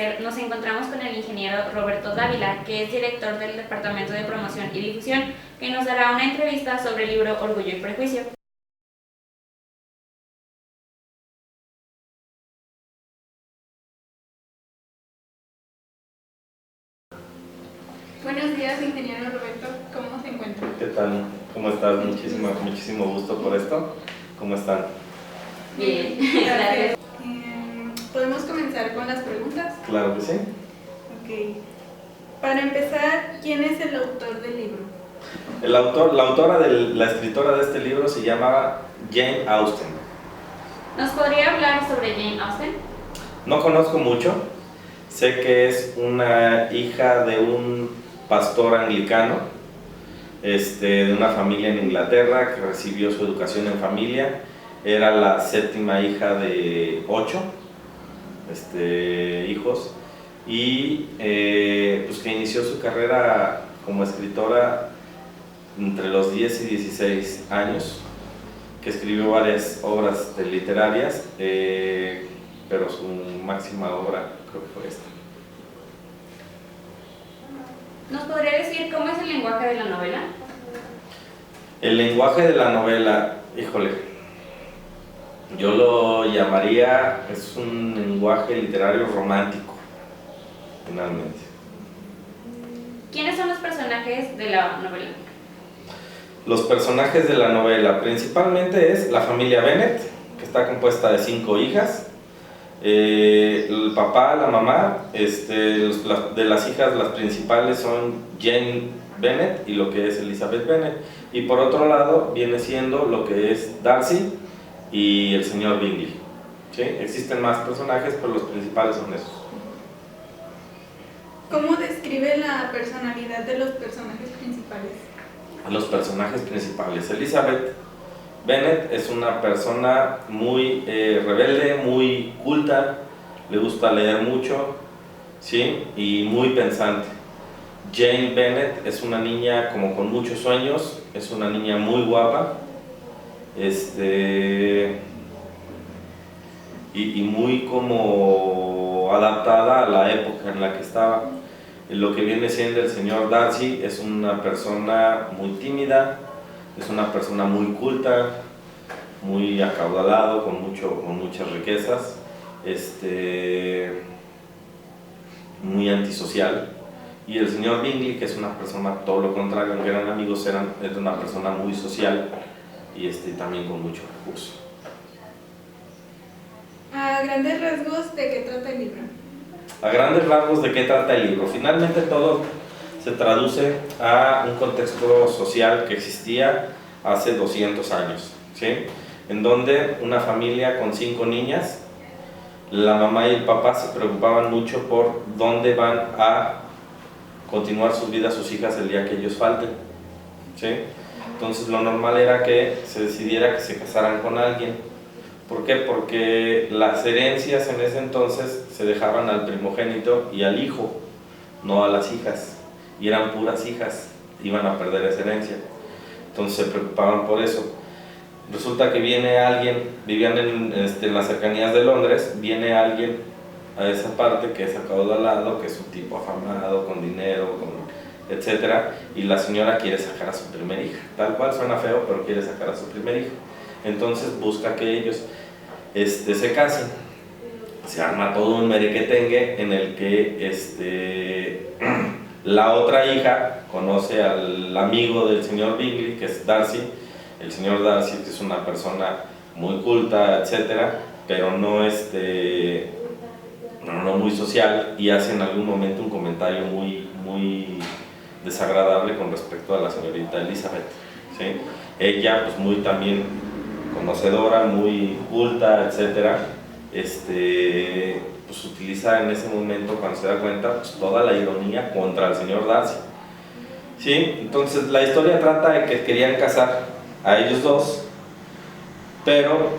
placer, nos encontramos con el ingeniero Roberto Dávila, que es director del Departamento de Promoción y Difusión, que nos dará una entrevista sobre el libro Orgullo y Prejuicio. Buenos días, ingeniero Roberto, ¿cómo se encuentra? ¿Qué tal? ¿Cómo estás? Muchísimo gusto por esto. ¿Cómo están? Bien, gracias. ¿Podemos comenzar con las preguntas? Claro que sí. Ok. Para empezar, ¿quién es el autor del libro? La escritora de este libro se llama Jane Austen. ¿Nos podría hablar sobre Jane Austen? No conozco mucho. Sé que es una hija de un pastor anglicano, de una familia en Inglaterra que recibió su educación en familia. Era la séptima hija de 8 hijos y pues que inició su carrera como escritora entre los 10 y 16 años, que escribió varias obras literarias, pero su máxima obra creo que fue esta. ¿Nos podría decir cómo es el lenguaje de la novela? El lenguaje de la novela, híjole, yo lo llamaría, es un lenguaje literario romántico, finalmente. ¿Quiénes son los personajes de la novela? Los personajes de la novela principalmente es la familia Bennet, que está compuesta de 5 hijas. El papá, la mamá, de las hijas las principales son Jane Bennet y lo que es Elizabeth Bennet. Y por otro lado viene siendo lo que es Darcy y el señor Bingley. ¿Sí? Existen más personajes, pero los principales son esos. ¿Cómo describe la personalidad de los personajes principales? Los personajes principales. Elizabeth Bennet es una persona muy rebelde, muy culta, le gusta leer mucho, ¿sí? Y muy pensante. Jane Bennet es una niña como con muchos sueños, es una niña muy guapa, y muy como adaptada a la época en la que estaba. Lo que viene siendo el señor Darcy es una persona muy tímida, es una persona muy culta, muy acaudalado, con muchas riquezas, muy antisocial. Y el señor Bingley, que es una persona todo lo contrario, aunque eran amigos, es una persona muy social y también con mucho recurso. A grandes rasgos, ¿de qué trata el libro? A grandes rasgos, ¿de qué trata el libro? Finalmente todo se traduce a un contexto social que existía hace 200 años, ¿sí? En donde una familia con 5 niñas, la mamá y el papá se preocupaban mucho por dónde van a continuar sus vidas sus hijas el día que ellos falten, ¿sí? Entonces lo normal era que se decidiera que se casaran con alguien. ¿Por qué? Porque las herencias en ese entonces se dejaban al primogénito y al hijo, no a las hijas, y eran puras hijas, iban a perder esa herencia. Entonces se preocupaban por eso. Resulta que viene alguien, vivían en las cercanías de Londres, viene alguien a esa parte que es acaudalado, que es un tipo afamado, con dinero, etcétera, y la señora quiere sacar a su primer hija, tal cual suena feo, pero quiere sacar a su primer hijo. Entonces busca que ellos se casen. Se arma todo un merequetengue en el que la otra hija conoce al amigo del señor Bingley, que es Darcy. El señor Darcy, que es una persona muy culta, etcétera, pero no muy social, y hace en algún momento un comentario muy desagradable con respecto a la señorita Elizabeth, ¿sí? Ella, pues muy también conocedora, muy culta, etcétera, pues utiliza en ese momento, cuando se da cuenta, pues toda la ironía contra el señor Darcy, ¿sí? Entonces la historia trata de que querían casar a ellos dos, pero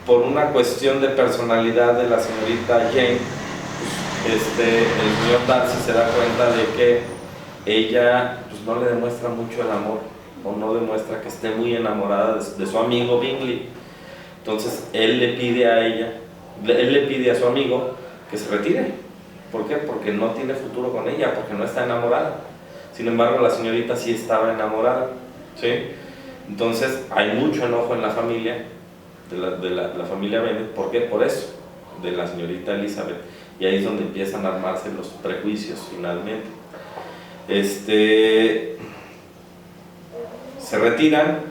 por una cuestión de personalidad de la señorita Jane, pues, el señor Darcy se da cuenta de que ella pues no le demuestra mucho el amor, o no demuestra que esté muy enamorada de su amigo Bingley. Entonces él le pide a su amigo que se retire, ¿Por qué? Porque no tiene futuro con ella, porque no está enamorada. Sin embargo, la señorita sí estaba enamorada, ¿sí? Entonces, hay mucho enojo en la familia, la familia Bennet. ¿Por qué? Por eso, de la señorita Elizabeth. Y ahí es donde empiezan a armarse los prejuicios, finalmente. Se retiran,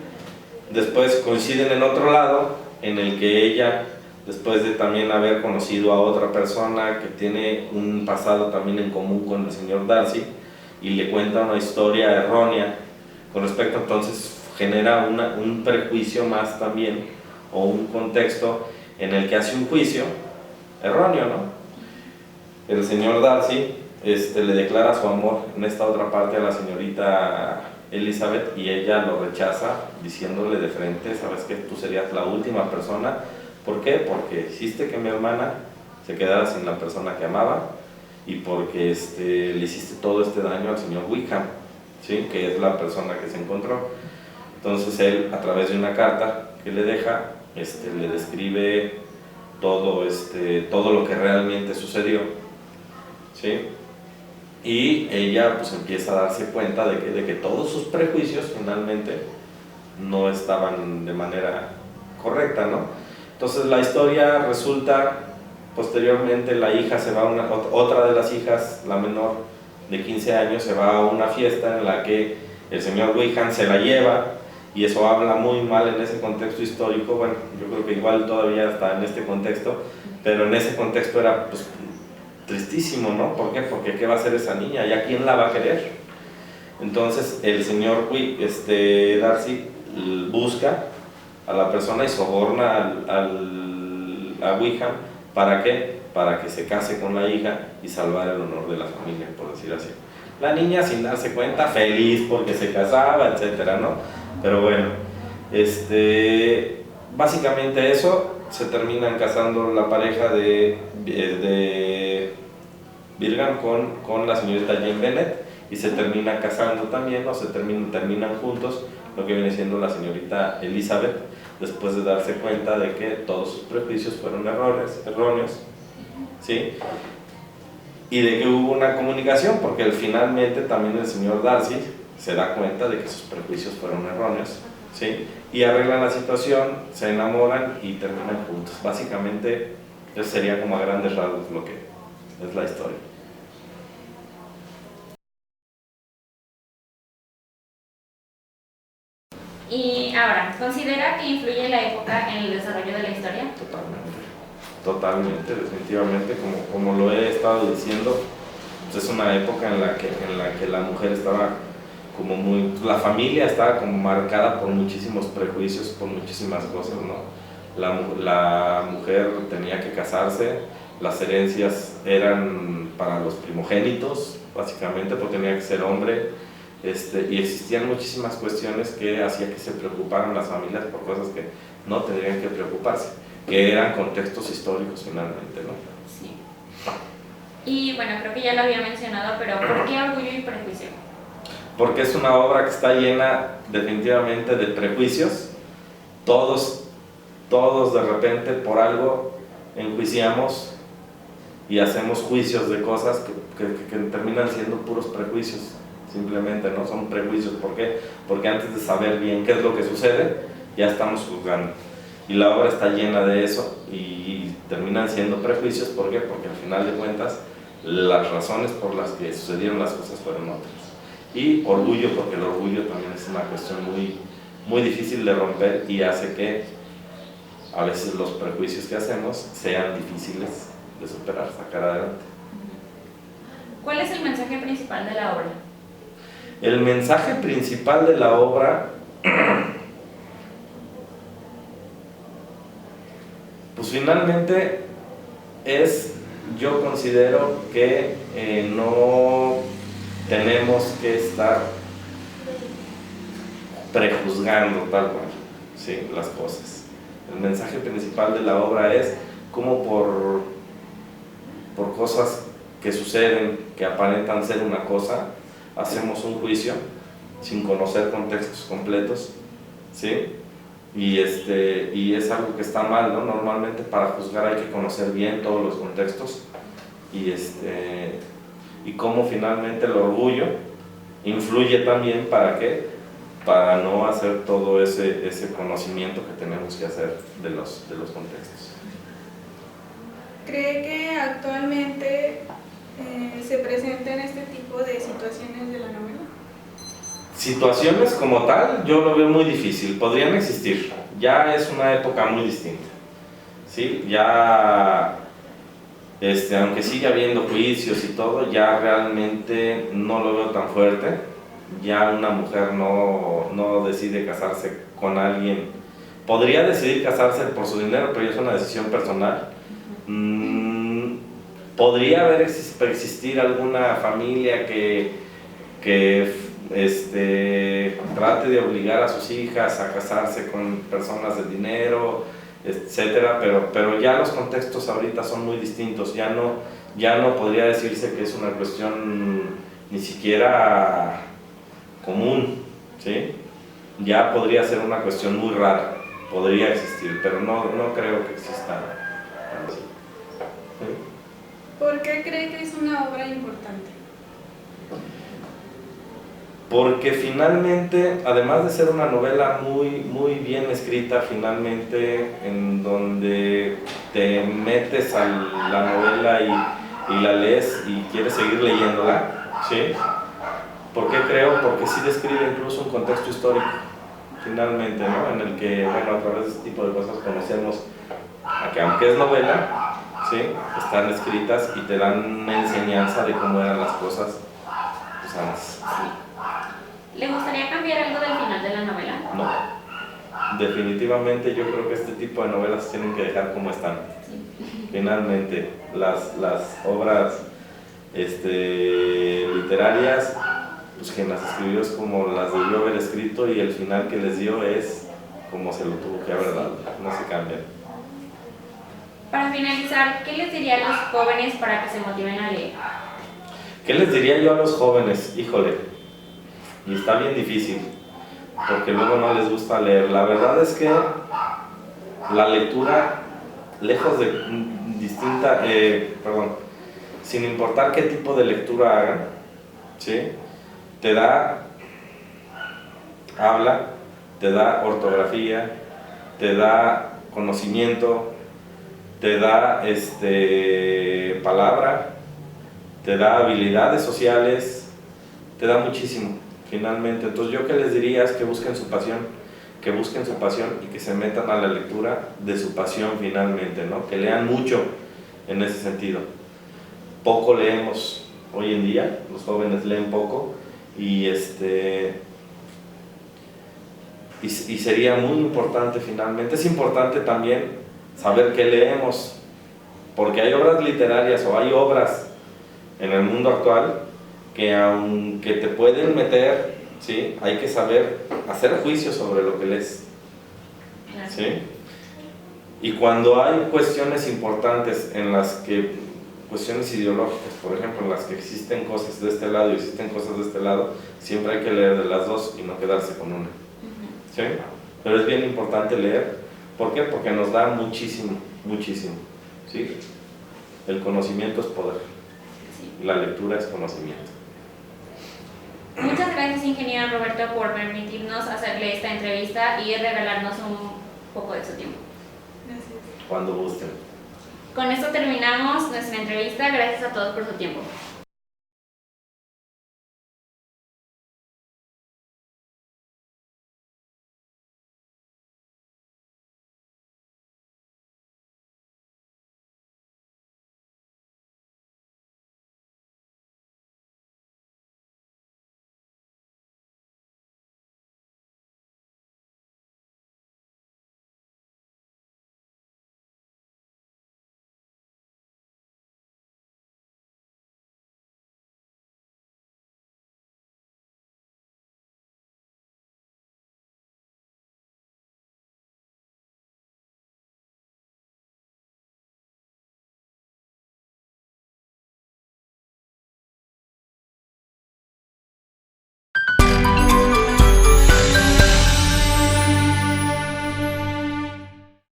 después coinciden en otro lado, en el que ella, después de también haber conocido a otra persona que tiene un pasado también en común con el señor Darcy, y le cuenta una historia errónea con respecto, entonces genera un prejuicio más también, o un contexto en el que hace un juicio erróneo, ¿no? El señor Darcy le declara su amor en esta otra parte a la señorita Elizabeth, y ella lo rechaza diciéndole de frente: sabes que tú serías la última persona. ¿Por qué? Porque hiciste que mi hermana se quedara sin la persona que amaba, y porque le hiciste todo este daño al señor Wickham, ¿sí? Que es la persona que se encontró. Entonces él, a través de una carta que le deja, le describe todo, todo lo que realmente sucedió, ¿sí? Y ella pues empieza a darse cuenta de que todos sus prejuicios finalmente no estaban de manera correcta, ¿no? Entonces la historia resulta, posteriormente la hija se va otra de las hijas, la menor de 15 años, se va a una fiesta en la que el señor Wickham se la lleva, y eso habla muy mal en ese contexto histórico. Bueno, yo creo que igual todavía está en este contexto, pero en ese contexto era pues tristísimo, ¿no? ¿Por qué? Porque ¿qué va a hacer esa niña? ¿Ya quién la va a querer? Entonces el señor Darcy busca a la persona y soborna a Wickham. ¿Para qué? Para que se case con la hija y salvar el honor de la familia, por decir así. La niña, sin darse cuenta, feliz porque se casaba, etcétera, ¿no? Pero bueno, básicamente eso. Se terminan casando la pareja de Brigham con la señorita Jane Bennet, y se termina casando también, o terminan juntos, lo que viene siendo la señorita Elizabeth, después de darse cuenta de que todos sus prejuicios fueron erróneos, ¿sí? Y de que hubo una comunicación, porque finalmente también el señor Darcy se da cuenta de que sus prejuicios fueron erróneos, ¿sí? Y arreglan la situación, se enamoran y terminan juntos. Básicamente, eso sería como a grandes rasgos lo que es la historia. Y ahora, ¿considera que influye la época en el desarrollo de la historia? Totalmente, definitivamente, como lo he estado diciendo, pues es una época en la que la mujer estaba como la familia estaba como marcada por muchísimos prejuicios, por muchísimas cosas, ¿no? La mujer tenía que casarse, las herencias eran para los primogénitos, básicamente, porque tenía que ser hombre, y existían muchísimas cuestiones que hacían que se preocuparan las familias por cosas que no tendrían que preocuparse, que eran contextos históricos finalmente, ¿no? Sí. Y bueno, creo que ya lo había mencionado, pero ¿por qué Orgullo y Prejuicio? Porque es una obra que está llena definitivamente de prejuicios. Todos de repente por algo enjuiciamos y hacemos juicios de cosas que terminan siendo puros prejuicios, simplemente, ¿no? Son prejuicios. ¿Por qué? Porque antes de saber bien qué es lo que sucede, ya estamos juzgando. Y la obra está llena de eso y terminan siendo prejuicios. ¿Por qué? Porque al final de cuentas las razones por las que sucedieron las cosas fueron otras. Y orgullo, porque el orgullo también es una cuestión muy difícil de romper, y hace que a veces los prejuicios que hacemos sean difíciles de superar, sacar adelante. ¿Cuál es el mensaje principal de la obra? El mensaje principal de la obra, pues finalmente yo considero que no tenemos que estar prejuzgando tal cual, ¿sí?, las cosas. El mensaje principal de la obra es cómo por cosas que suceden, que aparentan ser una cosa, hacemos un juicio sin conocer contextos completos, ¿sí? Y es algo que está mal, ¿no? Normalmente para juzgar hay que conocer bien todos los contextos y cómo finalmente el orgullo influye también para qué, para no hacer todo ese conocimiento que tenemos que hacer de los contextos. ¿Cree que actualmente se presenten este tipo de situaciones de la novela? Situaciones como tal, yo lo veo muy difícil. Podrían existir. Ya es una época muy distinta. ¿Sí? Ya, aunque siga habiendo juicios y todo, ya realmente no lo veo tan fuerte. Ya una mujer no decide casarse con alguien. Podría decidir casarse por su dinero, pero ya es una decisión personal. Podría existir alguna familia que trate de obligar a sus hijas a casarse con personas de dinero, etcétera, pero ya los contextos ahorita son muy distintos. Ya no podría decirse que es una cuestión ni siquiera común, ¿sí? Ya podría ser una cuestión muy rara, podría existir, pero no creo que exista algo así. ¿Sí? ¿Por qué cree que es una obra importante? Porque finalmente, además de ser una novela muy bien escrita, finalmente, en donde te metes a la novela y la lees y quieres seguir leyéndola, ¿sí? ¿Por qué creo? Porque sí describe incluso un contexto histórico, finalmente, ¿no? En el que, bueno, a través de este tipo de cosas conocemos a que, aunque es novela, ¿sí?, están escritas y te dan una enseñanza de cómo eran las cosas pues, antes. ¿Le gustaría cambiar algo del final de la novela? No, definitivamente yo creo que este tipo de novelas tienen que dejar como están. Sí. Finalmente, las obras literarias, pues quien las escribió es como las debió haber escrito y el final que les dio es como se lo tuvo que haber dado, no se cambian. Para finalizar, ¿qué les diría a los jóvenes para que se motiven a leer? ¿Qué les diría yo a los jóvenes? Híjole, y está bien difícil, porque luego no les gusta leer. La verdad es que la lectura, lejos de sin importar qué tipo de lectura hagan, ¿sí?, te da habla, te da ortografía, te da conocimiento, te da palabra, te da habilidades sociales, te da muchísimo, finalmente. Entonces yo que les diría es que busquen su pasión y que se metan a la lectura de su pasión finalmente, ¿no? Que lean mucho en ese sentido. Poco leemos hoy en día, los jóvenes leen poco y sería muy importante finalmente. Es importante también saber qué leemos, porque hay obras literarias o hay obras en el mundo actual que aunque te pueden meter, ¿sí?, hay que saber hacer juicio sobre lo que lees, ¿sí? Y cuando hay cuestiones importantes en las que, cuestiones ideológicas, por ejemplo, en las que existen cosas de este lado y existen cosas de este lado, siempre hay que leer de las dos y no quedarse con una, ¿sí? Pero es bien importante leer. ¿Por qué? Porque nos da muchísimo, ¿sí? El conocimiento es poder, la lectura es conocimiento. Muchas gracias, ingeniero Roberto, por permitirnos hacerle esta entrevista y regalarnos un poco de su tiempo. Gracias. Cuando gusten. Con esto terminamos nuestra entrevista. Gracias a todos por su tiempo.